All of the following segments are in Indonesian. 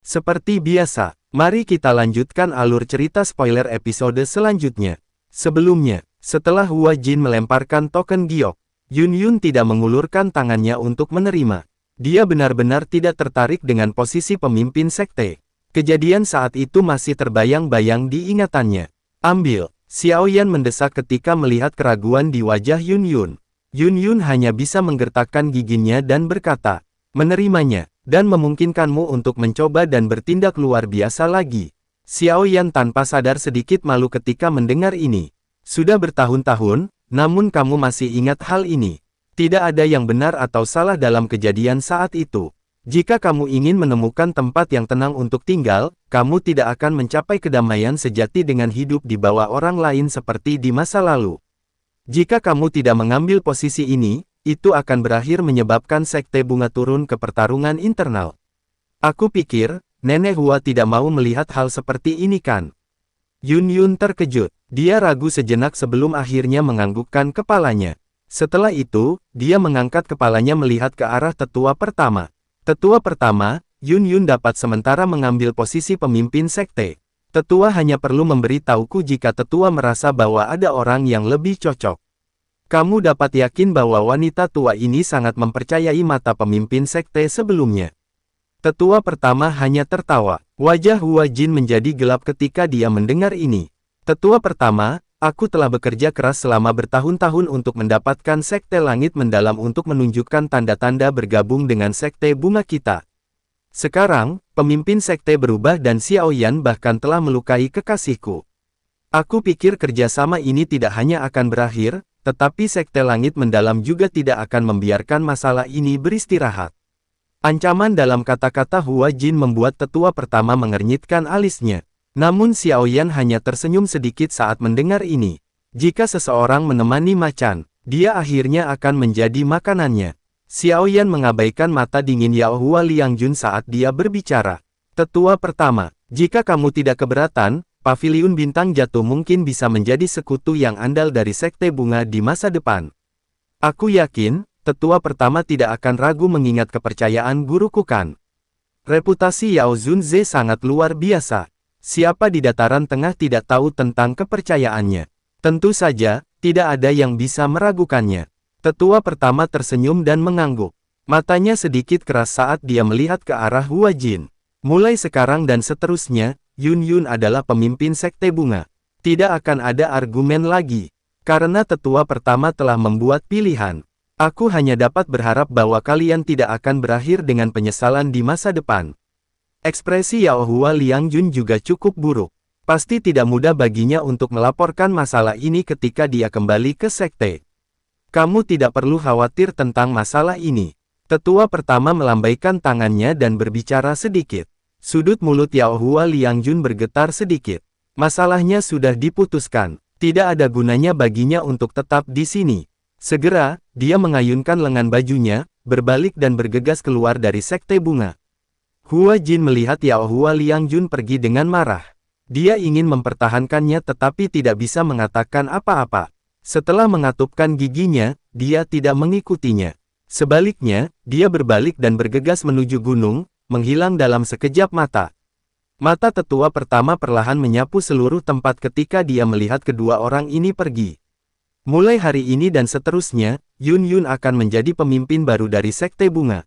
Seperti biasa, mari kita lanjutkan alur cerita spoiler episode selanjutnya. Sebelumnya, setelah Hua Jin melemparkan token giok, Yun Yun tidak mengulurkan tangannya untuk menerima. Dia benar-benar tidak tertarik dengan posisi pemimpin sekte. Kejadian saat itu masih terbayang-bayang di ingatannya. Ambil, Xiao Yan mendesak ketika melihat keraguan di wajah Yun Yun. Yun Yun hanya bisa menggertakkan giginya dan berkata, menerimanya, dan memungkinkanmu untuk mencoba dan bertindak luar biasa lagi. Xiao Yan tanpa sadar sedikit malu ketika mendengar ini. Sudah bertahun-tahun, namun kamu masih ingat hal ini. Tidak ada yang benar atau salah dalam kejadian saat itu. Jika kamu ingin menemukan tempat yang tenang untuk tinggal, kamu tidak akan mencapai kedamaian sejati dengan hidup di bawah orang lain seperti di masa lalu. Jika kamu tidak mengambil posisi ini, itu akan berakhir menyebabkan sekte bunga turun ke pertarungan internal. Aku pikir, Nenek Hua tidak mau melihat hal seperti ini kan? Yun Yun terkejut. Dia ragu sejenak sebelum akhirnya menganggukkan kepalanya. Setelah itu, dia mengangkat kepalanya melihat ke arah tetua pertama. Tetua pertama, Yun Yun dapat sementara mengambil posisi pemimpin sekte. Tetua hanya perlu memberitahuku jika tetua merasa bahwa ada orang yang lebih cocok. Kamu dapat yakin bahwa wanita tua ini sangat mempercayai mata pemimpin sekte sebelumnya. Tetua pertama hanya tertawa. Wajah Hua Jin menjadi gelap ketika dia mendengar ini. Tetua pertama, aku telah bekerja keras selama bertahun-tahun untuk mendapatkan sekte langit mendalam untuk menunjukkan tanda-tanda bergabung dengan sekte bunga kita. Sekarang, pemimpin sekte berubah dan Xiao Yan bahkan telah melukai kekasihku. Aku pikir kerjasama ini tidak hanya akan berakhir, tetapi sekte langit mendalam juga tidak akan membiarkan masalah ini beristirahat. Ancaman dalam kata-kata Hua Jin membuat tetua pertama mengernyitkan alisnya. Namun Xiao Yan hanya tersenyum sedikit saat mendengar ini. Jika seseorang menemani macan, dia akhirnya akan menjadi makanannya. Xiao Yan mengabaikan mata dingin Yao Hua Liangjun saat dia berbicara. Tetua pertama, jika kamu tidak keberatan, Paviliun Bintang Jatuh mungkin bisa menjadi sekutu yang andal dari sekte bunga di masa depan. Aku yakin, tetua pertama tidak akan ragu mengingat kepercayaan guruku kan. Reputasi Yao Zunze sangat luar biasa. Siapa di dataran tengah tidak tahu tentang kepercayaannya? Tentu saja, tidak ada yang bisa meragukannya. Tetua pertama tersenyum dan mengangguk. Matanya sedikit keras saat dia melihat ke arah Hua Jin. Mulai sekarang dan seterusnya, Yun Yun adalah pemimpin sekte bunga. Tidak akan ada argumen lagi. Karena tetua pertama telah membuat pilihan. Aku hanya dapat berharap bahwa kalian tidak akan berakhir dengan penyesalan di masa depan. Ekspresi Yao Hua Liangjun juga cukup buruk. Pasti tidak mudah baginya untuk melaporkan masalah ini ketika dia kembali ke sekte. Kamu tidak perlu khawatir tentang masalah ini. Tetua pertama melambaikan tangannya dan berbicara sedikit. Sudut mulut Yao Hua Liangjun bergetar sedikit. Masalahnya sudah diputuskan. Tidak ada gunanya baginya untuk tetap di sini. Segera, dia mengayunkan lengan bajunya, berbalik dan bergegas keluar dari sekte bunga. Hua Jin melihat Yao Hua Liangjun pergi dengan marah. Dia ingin mempertahankannya tetapi tidak bisa mengatakan apa-apa. Setelah mengatupkan giginya, dia tidak mengikutinya. Sebaliknya, dia berbalik dan bergegas menuju gunung, menghilang dalam sekejap mata. Mata tetua pertama perlahan menyapu seluruh tempat ketika dia melihat kedua orang ini pergi. Mulai hari ini dan seterusnya, Yun Yun akan menjadi pemimpin baru dari sekte bunga.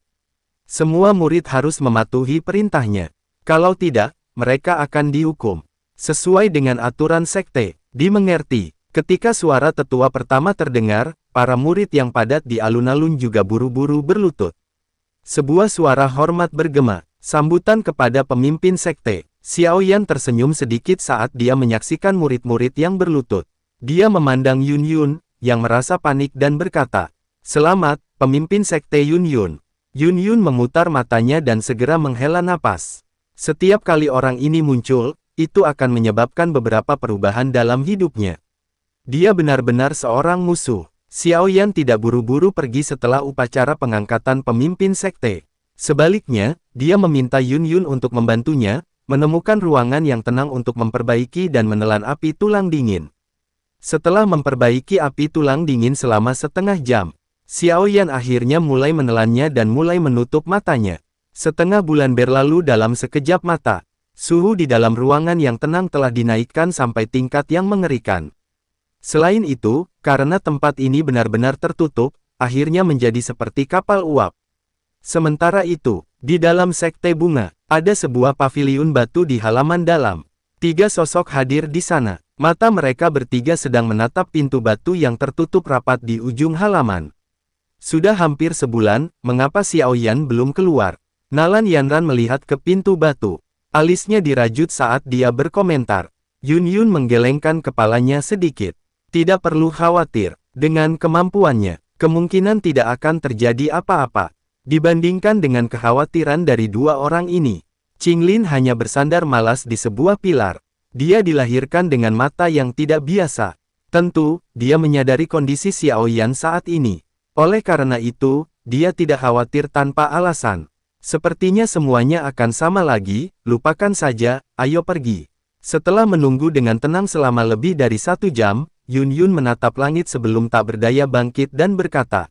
Semua murid harus mematuhi perintahnya. Kalau tidak, mereka akan dihukum. Sesuai dengan aturan sekte, dimengerti. Ketika suara tetua pertama terdengar, para murid yang padat di alun-alun juga buru-buru berlutut. Sebuah suara hormat bergema, sambutan kepada pemimpin sekte. Xiao Yan tersenyum sedikit saat dia menyaksikan murid-murid yang berlutut. Dia memandang Yun Yun, yang merasa panik dan berkata, "Selamat, pemimpin sekte Yun Yun." Yun Yun memutar matanya dan segera menghela napas. Setiap kali orang ini muncul, itu akan menyebabkan beberapa perubahan dalam hidupnya. Dia benar-benar seorang musuh. Xiao Yan tidak buru-buru pergi setelah upacara pengangkatan pemimpin sekte. Sebaliknya, dia meminta Yun Yun untuk membantunya, menemukan ruangan yang tenang untuk memperbaiki dan menelan api tulang dingin. Setelah memperbaiki api tulang dingin selama setengah jam, Xiao Yan akhirnya mulai menelannya dan mulai menutup matanya. Setengah bulan berlalu dalam sekejap mata. Suhu di dalam ruangan yang tenang telah dinaikkan sampai tingkat yang mengerikan. Selain itu, karena tempat ini benar-benar tertutup, akhirnya menjadi seperti kapal uap. Sementara itu, di dalam sekte bunga, ada sebuah paviliun batu di halaman dalam. 3 sosok hadir di sana. Mata mereka bertiga sedang menatap pintu batu yang tertutup rapat di ujung halaman. Sudah hampir sebulan, mengapa Xiao Yan belum keluar? Nalan Yanran melihat ke pintu batu. Alisnya dirajut saat dia berkomentar. Yun Yun menggelengkan kepalanya sedikit. Tidak perlu khawatir. Dengan kemampuannya, kemungkinan tidak akan terjadi apa-apa. Dibandingkan dengan kekhawatiran dari 2 orang ini, Qinglin hanya bersandar malas di sebuah pilar. Dia dilahirkan dengan mata yang tidak biasa. Tentu, dia menyadari kondisi Xiao Yan saat ini. Oleh karena itu, dia tidak khawatir tanpa alasan. Sepertinya semuanya akan sama lagi, lupakan saja, ayo pergi. Setelah menunggu dengan tenang selama lebih dari 1 jam, Yun Yun menatap langit sebelum tak berdaya bangkit dan berkata.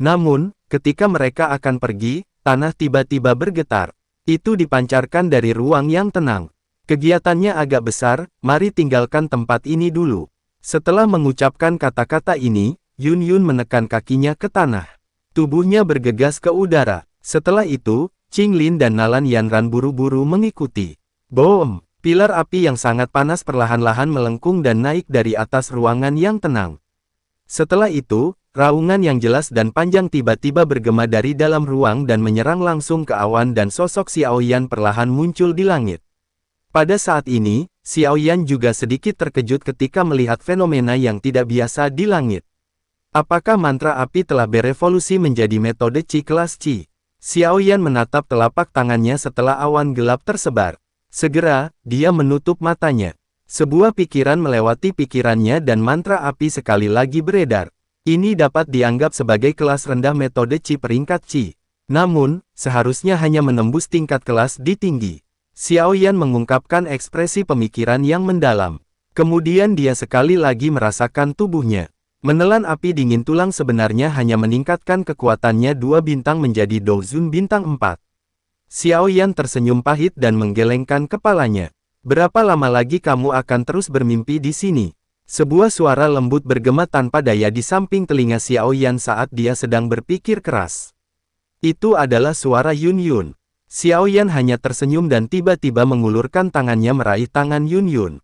Namun, ketika mereka akan pergi, tanah tiba-tiba bergetar. Itu dipancarkan dari ruang yang tenang. Kegiatannya agak besar, mari tinggalkan tempat ini dulu. Setelah mengucapkan kata-kata ini, Yun Yun menekan kakinya ke tanah. Tubuhnya bergegas ke udara. Setelah itu, Qinglin dan Nalan Yanran buru-buru mengikuti. Boom! Pilar api yang sangat panas perlahan-lahan melengkung dan naik dari atas ruangan yang tenang. Setelah itu, raungan yang jelas dan panjang tiba-tiba bergema dari dalam ruang dan menyerang langsung ke awan dan sosok Xiao Yan perlahan muncul di langit. Pada saat ini, Xiao Yan juga sedikit terkejut ketika melihat fenomena yang tidak biasa di langit. Apakah mantra api telah berevolusi menjadi metode Qi kelas Qi? Xiao Yan menatap telapak tangannya setelah awan gelap tersebar. Segera, dia menutup matanya. Sebuah pikiran melewati pikirannya dan mantra api sekali lagi beredar. Ini dapat dianggap sebagai kelas rendah metode Qi peringkat Qi. Namun, seharusnya hanya menembus tingkat kelas di tinggi. Xiao Yan mengungkapkan ekspresi pemikiran yang mendalam. Kemudian dia sekali lagi merasakan tubuhnya. Menelan api dingin tulang sebenarnya hanya meningkatkan kekuatannya 2 bintang menjadi Douzun bintang 4. Xiao Yan tersenyum pahit dan menggelengkan kepalanya. Berapa lama lagi kamu akan terus bermimpi di sini? Sebuah suara lembut bergema tanpa daya di samping telinga Xiao Yan saat dia sedang berpikir keras. Itu adalah suara Yun Yun. Xiao Yan hanya tersenyum dan tiba-tiba mengulurkan tangannya meraih tangan Yun Yun.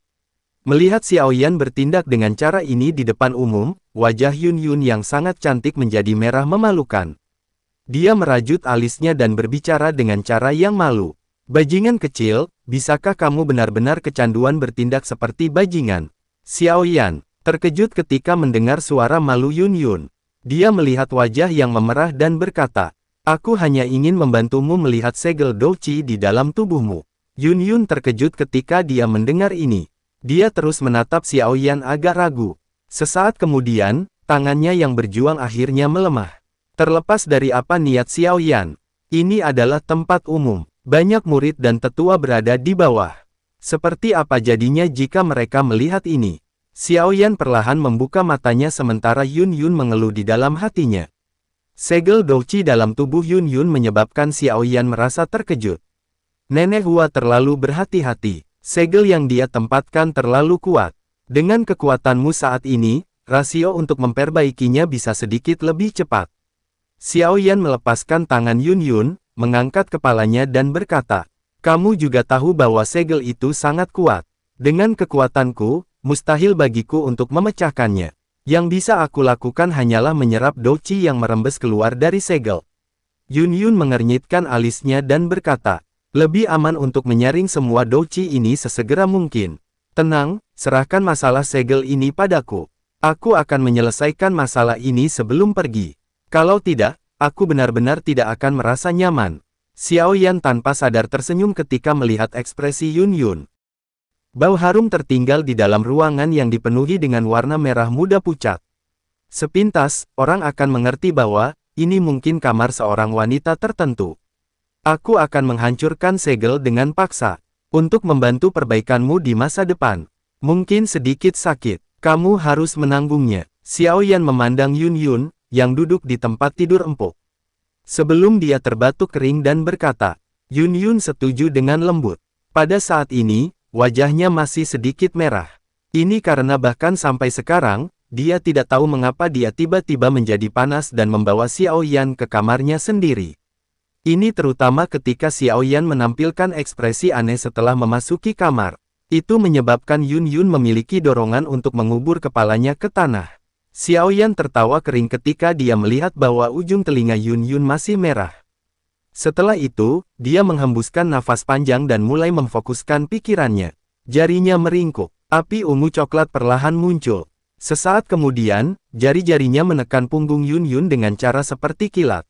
Melihat Xiao Yan bertindak dengan cara ini di depan umum, wajah Yun Yun yang sangat cantik menjadi merah memalukan. Dia merajut alisnya dan berbicara dengan cara yang malu. Bajingan kecil, bisakah kamu benar-benar kecanduan bertindak seperti bajingan? Xiao Yan terkejut ketika mendengar suara malu Yun Yun. Dia melihat wajah yang memerah dan berkata, aku hanya ingin membantumu melihat segel Douqi di dalam tubuhmu. Yun Yun terkejut ketika dia mendengar ini. Dia terus menatap Xiao Yan agak ragu. Sesaat kemudian, tangannya yang berjuang akhirnya melemah. Terlepas dari apa niat Xiao Yan, ini adalah tempat umum. Banyak murid dan tetua berada di bawah. Seperti apa jadinya jika mereka melihat ini? Xiao Yan perlahan membuka matanya sementara Yun Yun mengeluh di dalam hatinya. Segel Douqi dalam tubuh Yun Yun menyebabkan Xiao Yan merasa terkejut. Nenek Hua terlalu berhati-hati. Segel yang dia tempatkan terlalu kuat. Dengan kekuatanmu saat ini, rasio untuk memperbaikinya bisa sedikit lebih cepat. Xiao Yan melepaskan tangan Yun Yun, mengangkat kepalanya dan berkata, kamu juga tahu bahwa segel itu sangat kuat. Dengan kekuatanku, mustahil bagiku untuk memecahkannya. Yang bisa aku lakukan hanyalah menyerap Douqi yang merembes keluar dari segel. Yun Yun mengernyitkan alisnya dan berkata, lebih aman untuk menyaring semua Douqi ini sesegera mungkin. Tenang, serahkan masalah segel ini padaku. Aku akan menyelesaikan masalah ini sebelum pergi. Kalau tidak, aku benar-benar tidak akan merasa nyaman. Xiao Yan tanpa sadar tersenyum ketika melihat ekspresi Yun Yun. Bau harum tertinggal di dalam ruangan yang dipenuhi dengan warna merah muda pucat. Sepintas, orang akan mengerti bahwa, ini mungkin kamar seorang wanita tertentu. Aku akan menghancurkan segel dengan paksa, untuk membantu perbaikanmu di masa depan. Mungkin sedikit sakit, kamu harus menanggungnya. Xiao Yan memandang Yun Yun, yang duduk di tempat tidur empuk. Sebelum dia terbatuk kering dan berkata, Yun Yun setuju dengan lembut. Pada saat ini, wajahnya masih sedikit merah. Ini karena bahkan sampai sekarang, dia tidak tahu mengapa dia tiba-tiba menjadi panas dan membawa Xiao Yan ke kamarnya sendiri. Ini terutama ketika Xiao Yan menampilkan ekspresi aneh setelah memasuki kamar. Itu menyebabkan Yun Yun memiliki dorongan untuk mengubur kepalanya ke tanah. Xiao Yan tertawa kering ketika dia melihat bahwa ujung telinga Yun Yun masih merah. Setelah itu, dia menghembuskan nafas panjang dan mulai memfokuskan pikirannya. Jarinya meringkuk. Api ungu coklat perlahan muncul. Sesaat kemudian, jari-jarinya menekan punggung Yun Yun dengan cara seperti kilat.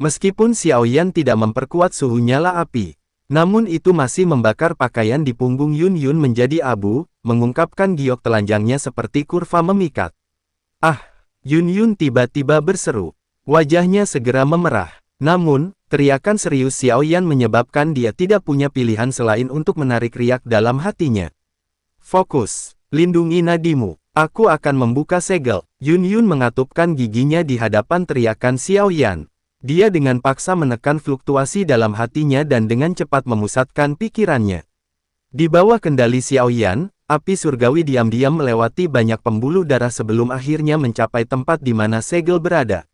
Meskipun Xiao Yan tidak memperkuat suhu nyala api, namun itu masih membakar pakaian di punggung Yun Yun menjadi abu, mengungkapkan giok telanjangnya seperti kurva memikat. Ah! Yun Yun tiba-tiba berseru. Wajahnya segera memerah. Namun, teriakan serius Xiao Yan menyebabkan dia tidak punya pilihan selain untuk menarik riak dalam hatinya. Fokus, lindungi nadimu, aku akan membuka segel. Yun Yun mengatupkan giginya di hadapan teriakan Xiao Yan. Dia dengan paksa menekan fluktuasi dalam hatinya dan dengan cepat memusatkan pikirannya. Di bawah kendali Xiao Yan, api surgawi diam-diam melewati banyak pembuluh darah sebelum akhirnya mencapai tempat di mana segel berada.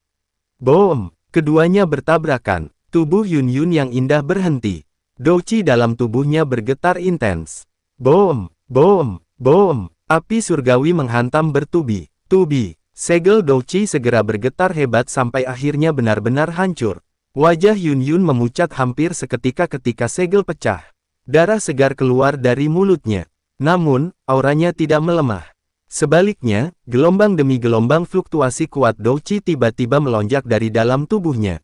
Boom! Keduanya bertabrakan. Tubuh Yun Yun yang indah berhenti. Douqi dalam tubuhnya bergetar intens. Boom! Boom! Boom! Api surgawi menghantam bertubi-tubi. Segel Douqi segera bergetar hebat sampai akhirnya benar-benar hancur. Wajah Yun Yun memucat hampir seketika ketika segel pecah. Darah segar keluar dari mulutnya. Namun, auranya tidak melemah. Sebaliknya, gelombang demi gelombang fluktuasi kuat Douqi tiba-tiba melonjak dari dalam tubuhnya.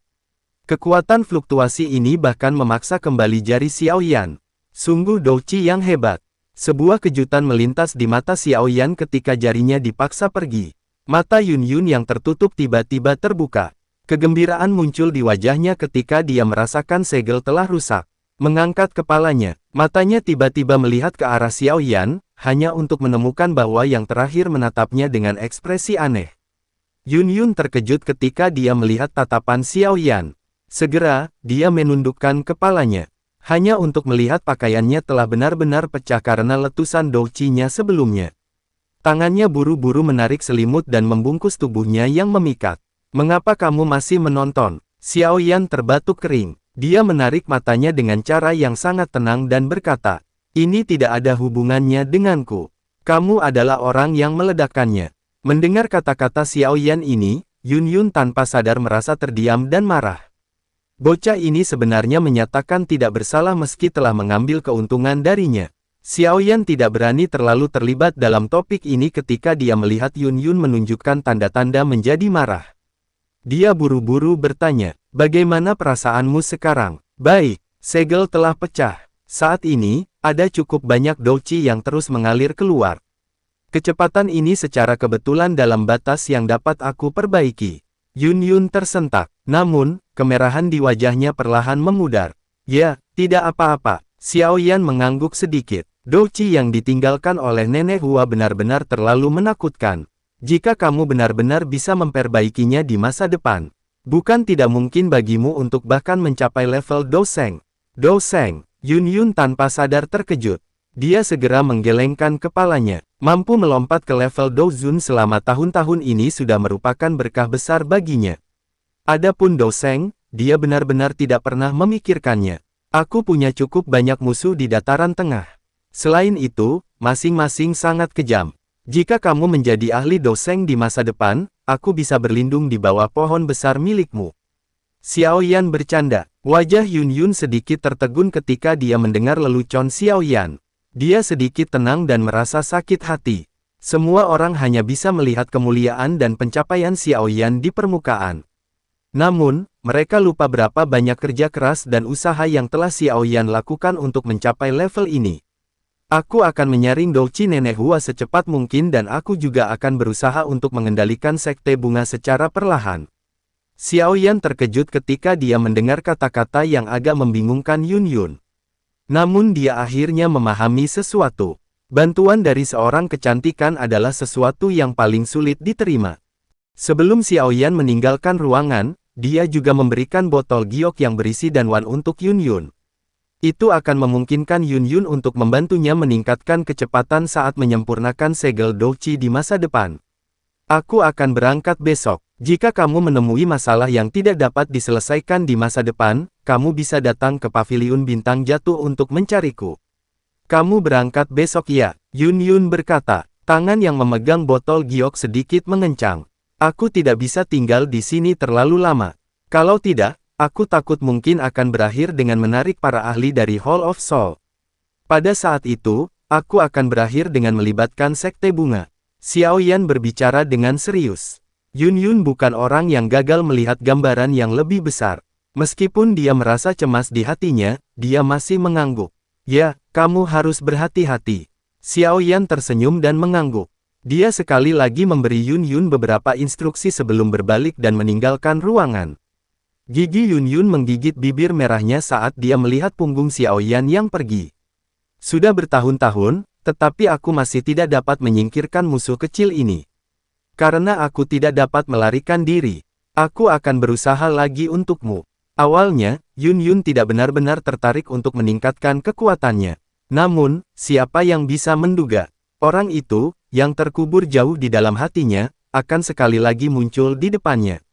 Kekuatan fluktuasi ini bahkan memaksa kembali jari Xiao Yan. Sungguh Douqi yang hebat. Sebuah kejutan melintas di mata Xiao Yan ketika jarinya dipaksa pergi. Mata Yun Yun yang tertutup tiba-tiba terbuka. Kegembiraan muncul di wajahnya ketika dia merasakan segel telah rusak. Mengangkat kepalanya, matanya tiba-tiba melihat ke arah Xiao Yan, hanya untuk menemukan bahwa yang terakhir menatapnya dengan ekspresi aneh. Yun Yun terkejut ketika dia melihat tatapan Xiao Yan. Segera, dia menundukkan kepalanya. Hanya untuk melihat pakaiannya telah benar-benar pecah karena letusan Douqi-nya sebelumnya. Tangannya buru-buru menarik selimut dan membungkus tubuhnya yang memikat. Mengapa kamu masih menonton? Xiao Yan terbatuk kering. Dia menarik matanya dengan cara yang sangat tenang dan berkata, ini tidak ada hubungannya denganku. Kamu adalah orang yang meledakkannya. Mendengar kata-kata Xiao Yan ini, Yun Yun tanpa sadar merasa terdiam dan marah. Bocah ini sebenarnya menyatakan tidak bersalah meski telah mengambil keuntungan darinya. Xiao Yan tidak berani terlalu terlibat dalam topik ini ketika dia melihat Yun Yun menunjukkan tanda-tanda menjadi marah. Dia buru-buru bertanya, bagaimana perasaanmu sekarang? Baik, segel telah pecah. Saat ini, ada cukup banyak Douqi yang terus mengalir keluar. Kecepatan ini secara kebetulan dalam batas yang dapat aku perbaiki. Yun Yun tersentak, namun, kemerahan di wajahnya perlahan memudar. Ya, tidak apa-apa. Xiao Yan mengangguk sedikit. Douqi yang ditinggalkan oleh Nenek Hua benar-benar terlalu menakutkan. Jika kamu benar-benar bisa memperbaikinya di masa depan, bukan tidak mungkin bagimu untuk bahkan mencapai level Dosheng. Dosheng, Yun Yun tanpa sadar terkejut. Dia segera menggelengkan kepalanya. Mampu melompat ke level Dozun selama tahun-tahun ini sudah merupakan berkah besar baginya. Adapun Dosheng, dia benar-benar tidak pernah memikirkannya. Aku punya cukup banyak musuh di dataran tengah. Selain itu, masing-masing sangat kejam. Jika kamu menjadi ahli Dosheng di masa depan, aku bisa berlindung di bawah pohon besar milikmu. Xiao Yan bercanda. Wajah Yun Yun sedikit tertegun ketika dia mendengar lelucon Xiao Yan. Dia sedikit tenang dan merasa sakit hati. Semua orang hanya bisa melihat kemuliaan dan pencapaian Xiao Yan di permukaan. Namun, mereka lupa berapa banyak kerja keras dan usaha yang telah Xiao Yan lakukan untuk mencapai level ini. Aku akan menyaring Douqi Nenek Hua secepat mungkin dan aku juga akan berusaha untuk mengendalikan sekte bunga secara perlahan. Xiao Yan terkejut ketika dia mendengar kata-kata yang agak membingungkan Yun Yun. Namun dia akhirnya memahami sesuatu. Bantuan dari seorang kecantikan adalah sesuatu yang paling sulit diterima. Sebelum Xiao Yan meninggalkan ruangan, dia juga memberikan botol giok yang berisi danwan untuk Yun Yun. Itu akan memungkinkan Yun Yun untuk membantunya meningkatkan kecepatan saat menyempurnakan segel Douqi di masa depan. Aku akan berangkat besok. Jika kamu menemui masalah yang tidak dapat diselesaikan di masa depan, kamu bisa datang ke Paviliun Bintang Jatuh untuk mencariku. Kamu berangkat besok ya, Yun Yun berkata. Tangan yang memegang botol giok sedikit mengencang. Aku tidak bisa tinggal di sini terlalu lama. Kalau tidak, aku takut mungkin akan berakhir dengan menarik para ahli dari Hall of Soul. Pada saat itu, aku akan berakhir dengan melibatkan Sekte Bunga. Xiao Yan berbicara dengan serius. Yun Yun bukan orang yang gagal melihat gambaran yang lebih besar. Meskipun dia merasa cemas di hatinya, dia masih mengangguk. Ya, kamu harus berhati-hati. Xiao Yan tersenyum dan mengangguk. Dia sekali lagi memberi Yun Yun beberapa instruksi sebelum berbalik dan meninggalkan ruangan. Gigi Yun Yun menggigit bibir merahnya saat dia melihat punggung Xiao Yan yang pergi. Sudah bertahun-tahun, tetapi aku masih tidak dapat menyingkirkan musuh kecil ini. Karena aku tidak dapat melarikan diri, aku akan berusaha lagi untukmu. Awalnya, Yun Yun tidak benar-benar tertarik untuk meningkatkan kekuatannya. Namun, siapa yang bisa menduga, orang itu, yang terkubur jauh di dalam hatinya, akan sekali lagi muncul di depannya.